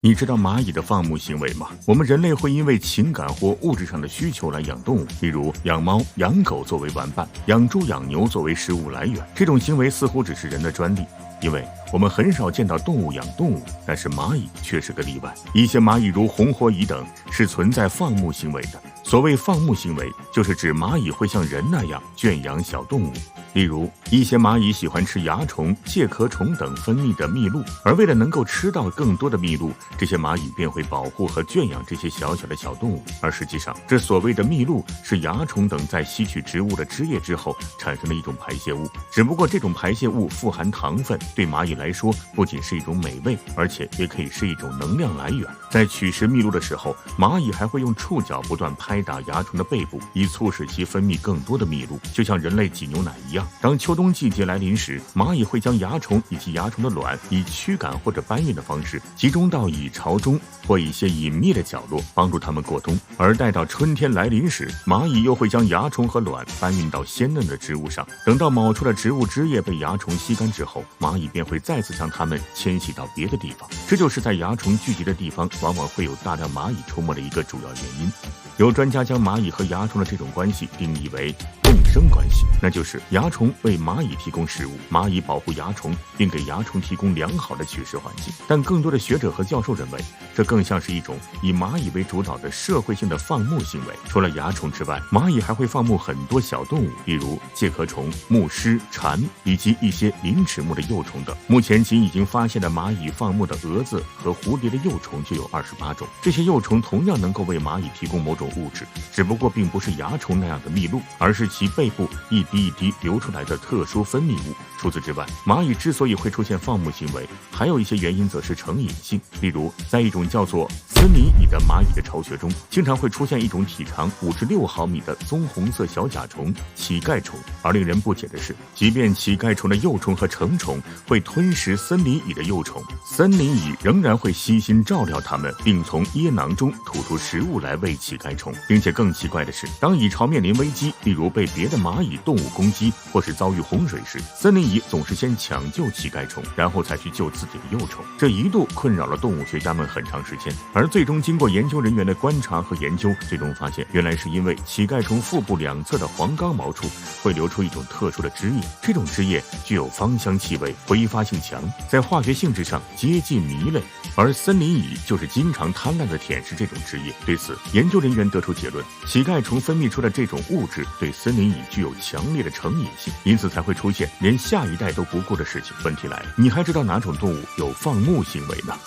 你知道蚂蚁的放牧行为吗？我们人类会因为情感或物质上的需求来养动物，例如养猫、养狗作为玩伴，养猪、养牛作为食物来源。这种行为似乎只是人的专利，因为我们很少见到动物养动物，但是蚂蚁却是个例外。一些蚂蚁如红火蚁等是存在放牧行为的。所谓放牧行为，就是指蚂蚁会像人那样圈养小动物。例如，一些蚂蚁喜欢吃蚜虫、介壳虫等分泌的蜜露，而为了能够吃到更多的蜜露，这些蚂蚁便会保护和圈养这些小小的小动物。而实际上，这所谓的蜜露是蚜虫等在吸取植物的汁液之后产生的一种排泄物，只不过这种排泄物富含糖分，对蚂蚁来说不仅是一种美味，而且也可以是一种能量来源。在取食蜜露的时候，蚂蚁还会用触角不断拍打蚜虫的背部，以促使其分泌更多的蜜露，就像人类挤牛奶一样。当秋冬季节来临时，蚂蚁会将蚜虫以及蚜虫的卵以驱赶或者搬运的方式集中到蚁巢中或一些隐秘的角落，帮助它们过冬。而待到春天来临时，蚂蚁又会将蚜虫和卵搬运到鲜嫩的植物上，等到冒出的植物汁液被蚜虫吸干之后，蚂蚁便会再次将它们迁徙到别的地方。这就是在蚜虫聚集的地方往往会有大量蚂蚁出没的一个主要原因。有专家将蚂蚁和蚜虫的这种关系定义为共生关系，那就是蚜虫为蚂蚁提供食物，蚂蚁保护蚜虫，并给蚜虫提供良好的取食环境。但更多的学者和教授认为，这更像是一种以蚂蚁为主导的社会性的放牧行为。除了蚜虫之外，蚂蚁还会放牧很多小动物，例如介壳虫、牧狮、蝉以及一些鳞齿目的幼虫等。目前仅已经发现的蚂蚁放牧的蛾子和蝴蝶的幼虫就有28种，这些幼虫同样能够为蚂蚁提供某种物质，只不过并不是蚜虫那样的蜜露，而是其背部一滴一滴流出来的特殊分泌物。除此之外，蚂蚁之所以会出现放牧行为，还有一些原因则是成瘾性。例如，在一种叫做森林蚁的蚂蚁的巢穴中，经常会出现一种体长56毫米的棕红色小甲虫乞丐虫。而令人不解的是，即便乞丐虫的幼虫和成虫会吞食森林蚁的幼虫，森林蚁仍然会悉心照料它们，并从噎囊中吐出食物来喂乞丐虫。并且更奇怪的是，当蚁巢面临危机，例如被别的蚂蚁动物攻击或是遭遇洪水时，森林蚁总是先抢救乞丐虫，然后才去救自己的幼虫。这一度困扰了动物学家们很长时间，而最终经过研究人员的观察和研究，最终发现原来是因为乞丐虫腹部两侧的黄冈毛处会流出一种特殊的汁液，这种汁液具有芳香气味，挥发性强，在化学性质上接近醚类，而森林蚁就是经常贪婪地舔食这种汁液。对此，研究人员得出结论，乞丐虫分泌出的这种物质对森林蚁具有强烈的成瘾性，因此才会出现连下一代都不顾的事情。问题来了，你还知道哪种动物有放牧行为呢？